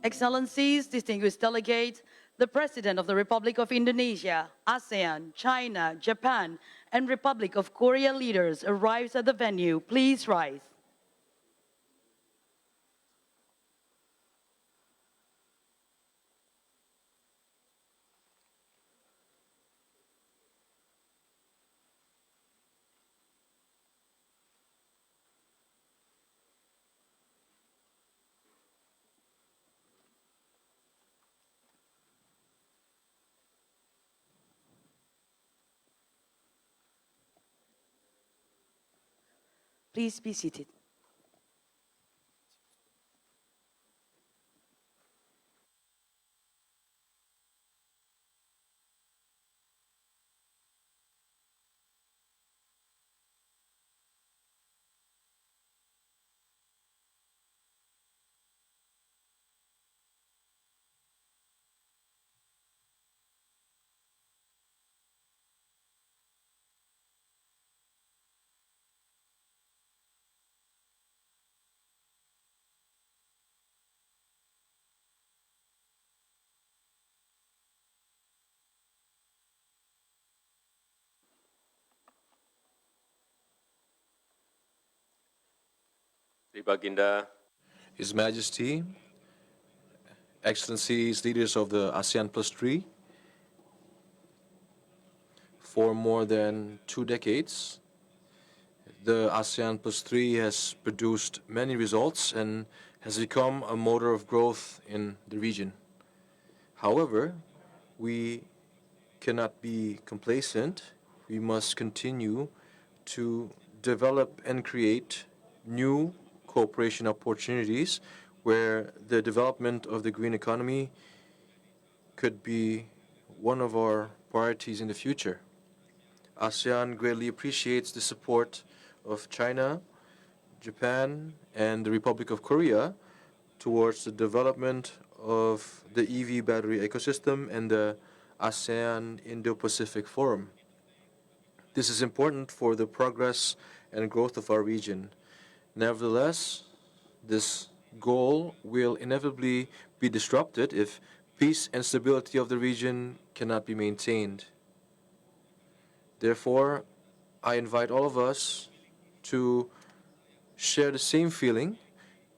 Excellencies, distinguished delegates, the President of the Republic of Indonesia, ASEAN, China, Japan, and Republic of Korea leaders arrives at the venue. Please rise. Please be seated. Baginda, His Majesty, Excellencies, leaders of the ASEAN Plus Three, for more than 2 decades, the ASEAN Plus Three has produced many results and has become a motor of growth in the region. However, we cannot be complacent. We must continue to develop and create new cooperation opportunities where the development of the green economy could be one of our priorities in the future. ASEAN greatly appreciates the support of China, Japan, and the Republic of Korea towards the development of the EV battery ecosystem and the ASEAN Indo-Pacific Forum. This is important for the progress and growth of our region. Nevertheless, this goal will inevitably be disrupted if peace and stability of the region cannot be maintained. Therefore, I invite all of us to share the same feeling,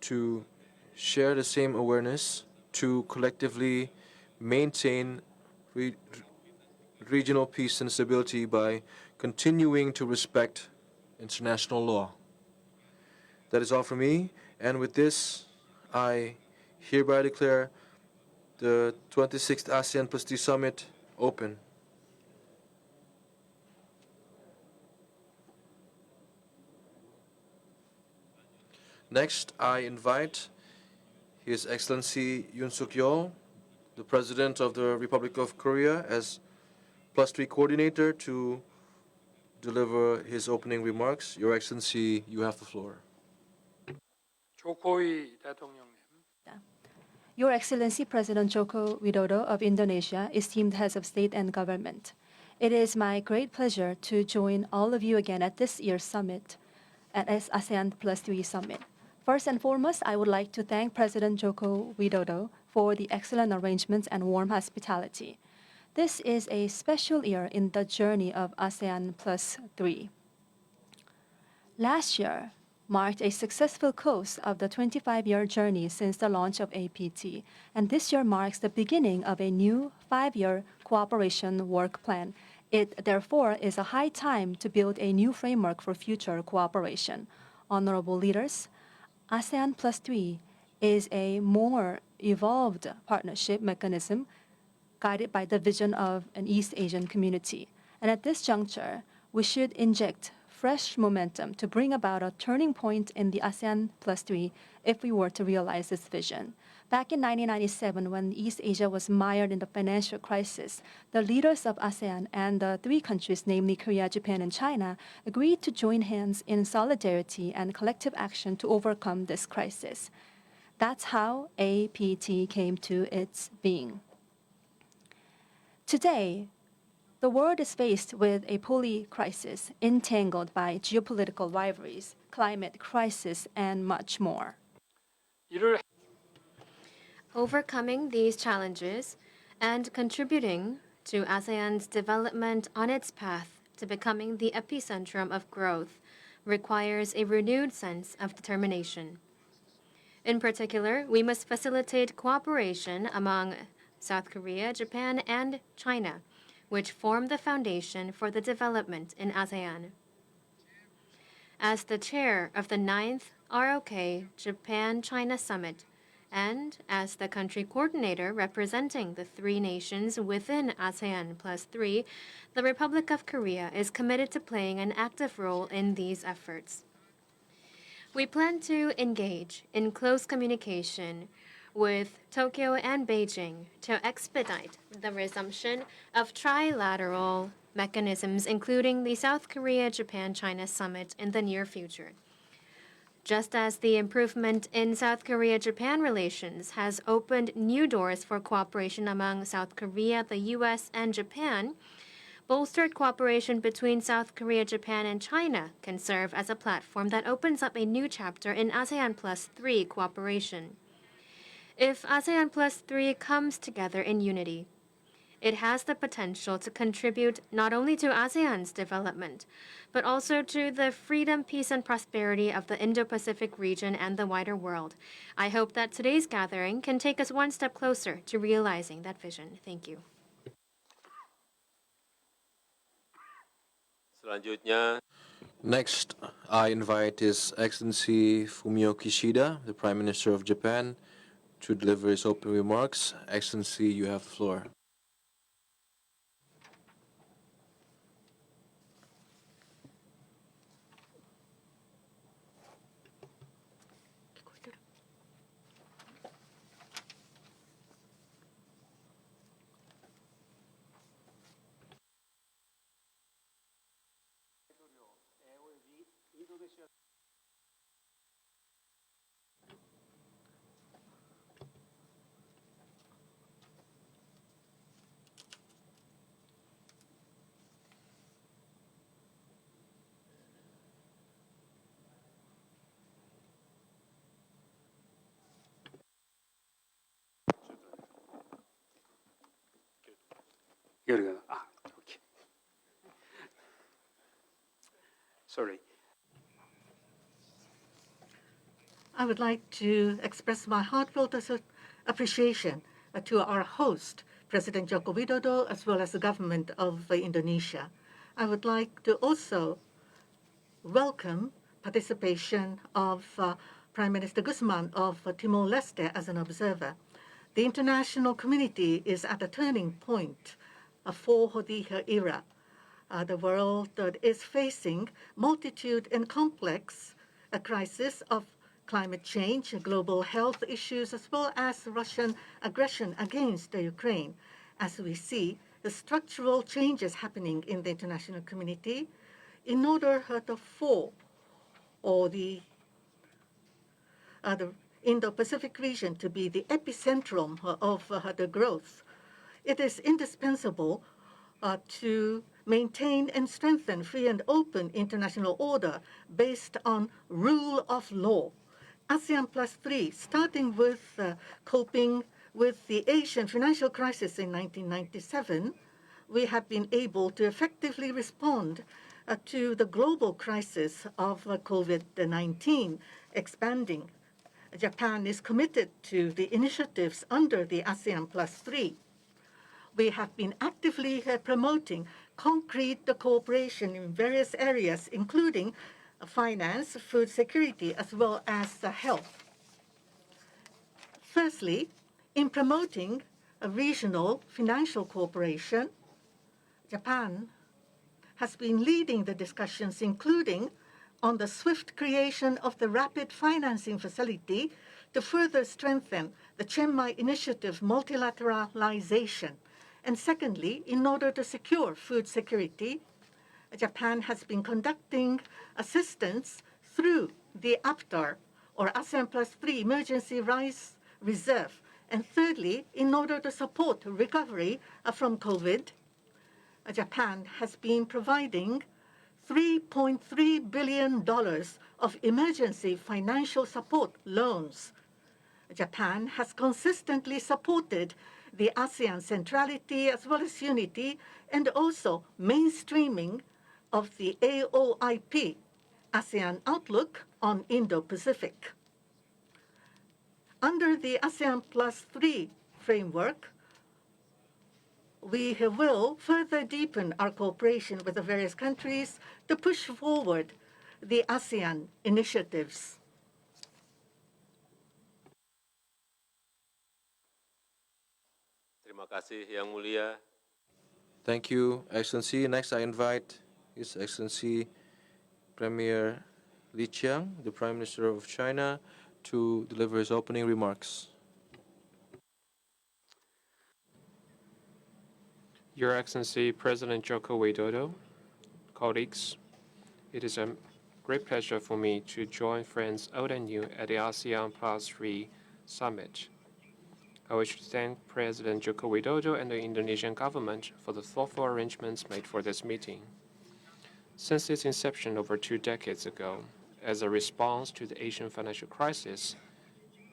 to share the same awareness, to collectively maintain regional peace and stability by continuing to respect international law. That is all from me, and with this, I hereby declare the 26th ASEAN Plus Three Summit open. Next, I invite His Excellency Yoon Suk-yeol, the President of the Republic of Korea, as Plus Three Coordinator, to deliver his opening remarks. Your Excellency, you have the floor. Your Excellency President Joko Widodo of Indonesia, esteemed heads of state and government, it is my great pleasure to join all of you again at this year's summit, at ASEAN Plus Three Summit. First and foremost, I would like to thank President Joko Widodo for the excellent arrangements and warm hospitality. This is a special year in the journey of ASEAN Plus Three. Last year marked a successful close of the 25-year journey since the launch of APT, and this year marks the beginning of a new 5-year cooperation work plan. It, therefore, is a high time to build a new framework for future cooperation. Honorable leaders, ASEAN Plus Three is a more evolved partnership mechanism guided by the vision of an East Asian community. And at this juncture, we should inject fresh momentum to bring about a turning point in the ASEAN Plus Three if we were to realize this vision. Back in 1997, when East Asia was mired in the financial crisis, the leaders of ASEAN and the three countries, namely Korea, Japan, and China, agreed to join hands in solidarity and collective action to overcome this crisis. That's how APT came to its being. Today, the world is faced with a poly-crisis entangled by geopolitical rivalries, climate crisis, and much more. Overcoming these challenges and contributing to ASEAN's development on its path to becoming the epicentrum of growth requires a renewed sense of determination. In particular, we must facilitate cooperation among South Korea, Japan, and China, which form the foundation for the development in ASEAN. As the chair of the 9th ROK Japan-China Summit, and as the country coordinator representing the three nations within ASEAN Plus Three, the Republic of Korea is committed to playing an active role in these efforts. We plan to engage in close communication with Tokyo and Beijing to expedite the resumption of trilateral mechanisms, including the South Korea-Japan-China Summit in the near future. Just as the improvement in South Korea-Japan relations has opened new doors for cooperation among South Korea, the U.S., and Japan, bolstered cooperation between South Korea, Japan, and China can serve as a platform that opens up a new chapter in ASEAN Plus Three cooperation. If ASEAN Plus Three comes together in unity, it has the potential to contribute not only to ASEAN's development, but also to the freedom, peace, and prosperity of the Indo-Pacific region and the wider world. I hope that today's gathering can take us one step closer to realizing that vision. Thank you. Selanjutnya, Next, I invite His Excellency Fumio Kishida, the Prime Minister of Japan, to deliver his opening remarks. Excellency, you have the floor. Okay. Sorry. I would like to express my heartfelt appreciation to our host, President Joko Widodo, as well as the government of Indonesia. I would like to also welcome participation of Prime Minister Guzman of Timor-Leste as an observer. The international community is at a turning point for the era. The world is facing multitude and complex crisis of climate change, global health issues, as well as Russian aggression against Ukraine. As we see the structural changes happening in the international community, in order for the Indo-Pacific region to be the epicentrum of the growth, it is indispensable to maintain and strengthen free and open international order based on rule of law. ASEAN Plus Three, starting with coping with the Asian financial crisis in 1997, we have been able to effectively respond to the global crisis of COVID-19 expanding. Japan is committed to the initiatives under the ASEAN Plus Three. We have been actively promoting concrete cooperation in various areas, including finance, food security, as well as health. Firstly, in promoting a regional financial cooperation, Japan has been leading the discussions, including on the swift creation of the Rapid Financing Facility to further strengthen the Chiang Mai Initiative multilateralization. And secondly, in order to secure food security, Japan has been conducting assistance through the APTAR, or ASEAN Plus Three Emergency Rice Reserve. And thirdly, in order to support recovery from COVID, Japan has been providing $3.3 billion of emergency financial support loans. Japan has consistently supported the ASEAN centrality as well as unity and also mainstreaming of the AOIP, ASEAN Outlook on Indo-Pacific. Under the ASEAN Plus Three framework, we will further deepen our cooperation with the various countries to push forward the ASEAN initiatives. Terima kasih, Yang Mulia. Thank you, Excellency. Next, I invite His Excellency Premier Li Qiang, the Prime Minister of China, to deliver his opening remarks. Your Excellency President Joko Widodo, colleagues, it is a great pleasure for me to join friends old and new at the ASEAN Plus Three Summit. I wish to thank President Joko Widodo and the Indonesian government for the thoughtful arrangements made for this meeting. Since its inception over 2 decades ago, as a response to the Asian financial crisis,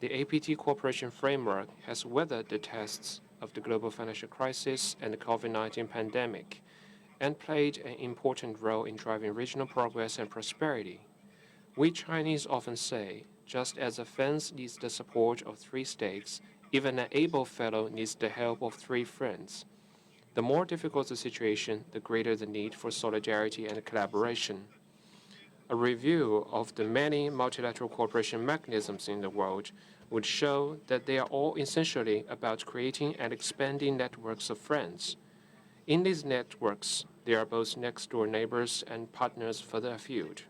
the APT Cooperation Framework has weathered the tests of the global financial crisis and the COVID-19 pandemic and played an important role in driving regional progress and prosperity. We Chinese often say, just as a fence needs the support of 3 stakes, even an able fellow needs the help of 3 friends. The more difficult the situation, the greater the need for solidarity and collaboration. A review of the many multilateral cooperation mechanisms in the world would show that they are all essentially about creating and expanding networks of friends. In these networks, there are both next-door neighbors and partners further afield.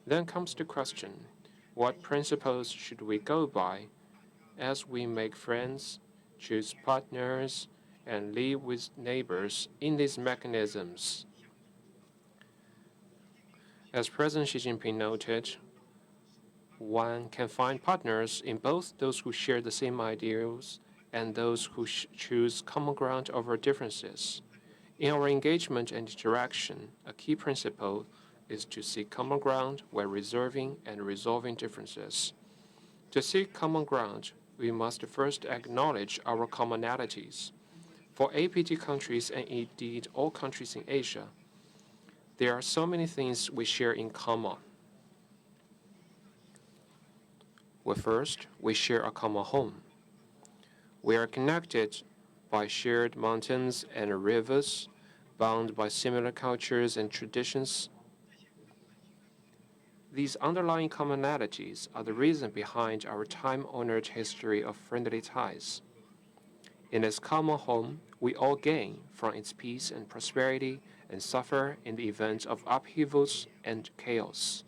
Then comes the question, what principles should we go by as we make friends, choose partners, and live with neighbors in these mechanisms? As President Xi Jinping noted, one can find partners in both those who share the same ideals and those who choose common ground over differences. In our engagement and interaction, a key principle is to seek common ground while reserving and resolving differences. To seek common ground, we must first acknowledge our commonalities. For APT countries and indeed all countries in Asia, there are so many things we share in common. Well, first, we share a common home. We are connected by shared mountains and rivers, bound by similar cultures and traditions. These underlying commonalities are the reason behind our time-honored history of friendly ties. In this common home, we all gain from its peace and prosperity and suffer in the event of upheavals and chaos.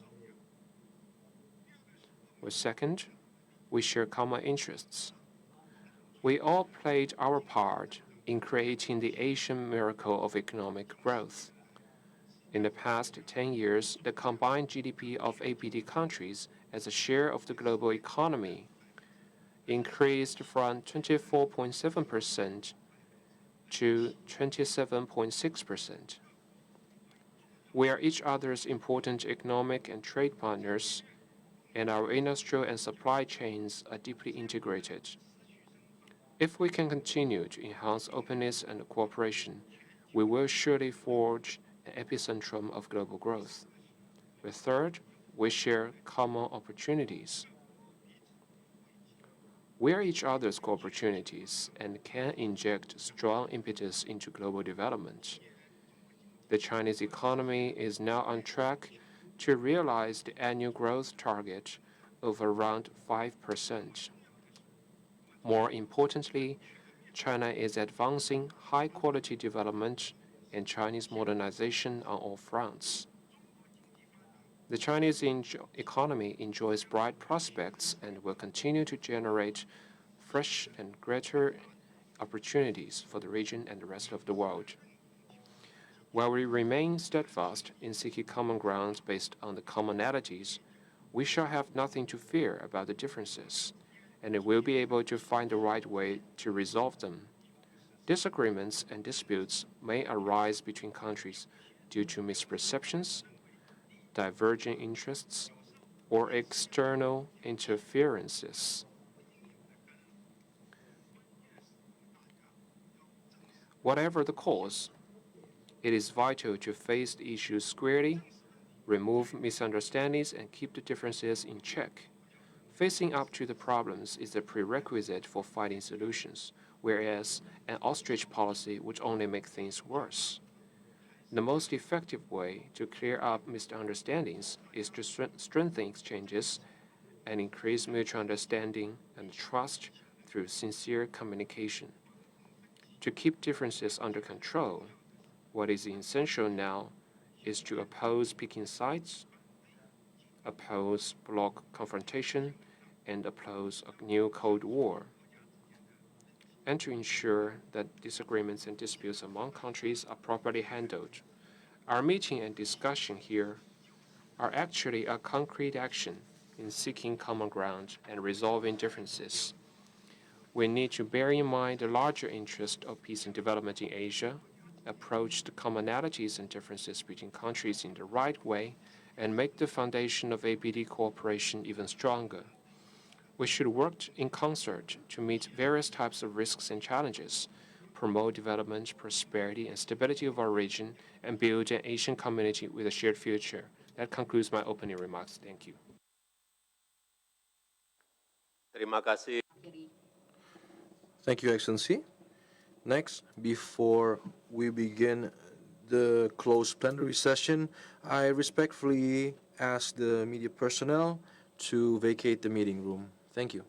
Well, second, we share common interests. We all played our part in creating the Asian miracle of economic growth. In the past 10 years, the combined GDP of APT countries as a share of the global economy increased from 24.7% to 27.6%. We are each other's important economic and trade partners, and our industrial and supply chains are deeply integrated. If we can continue to enhance openness and cooperation, we will surely forge an epicentrum of global growth. The third, we share common opportunities. We are each other's opportunities and can inject strong impetus into global development. The Chinese economy is now on track to realize the annual growth target of around 5%. More importantly, China is advancing high-quality development and Chinese modernization on all fronts. The Chinese economy enjoys bright prospects and will continue to generate fresh and greater opportunities for the region and the rest of the world. While we remain steadfast in seeking common ground based on the commonalities, we shall have nothing to fear about the differences, and we'll be able to find the right way to resolve them. Disagreements and disputes may arise between countries due to misperceptions, diverging interests, or external interferences. Whatever the cause, it is vital to face the issues squarely, remove misunderstandings, and keep the differences in check. Facing up to the problems is a prerequisite for finding solutions, whereas an ostrich policy would only make things worse. The most effective way to clear up misunderstandings is to strengthen exchanges and increase mutual understanding and trust through sincere communication. To keep differences under control, what is essential now is to oppose picking sides, oppose bloc confrontation, and oppose a new Cold War, and to ensure that disagreements and disputes among countries are properly handled. Our meeting and discussion here are actually a concrete action in seeking common ground and resolving differences. We need to bear in mind the larger interest of peace and development in Asia, approach the commonalities and differences between countries in the right way, and make the foundation of APT cooperation even stronger. We should work in concert to meet various types of risks and challenges, promote development, prosperity, and stability of our region, and build an Asian community with a shared future. That concludes my opening remarks. Thank you. Terima kasih. Thank you, Excellency. Next, before we begin the closed plenary session, I respectfully ask the media personnel to vacate the meeting room. Thank you.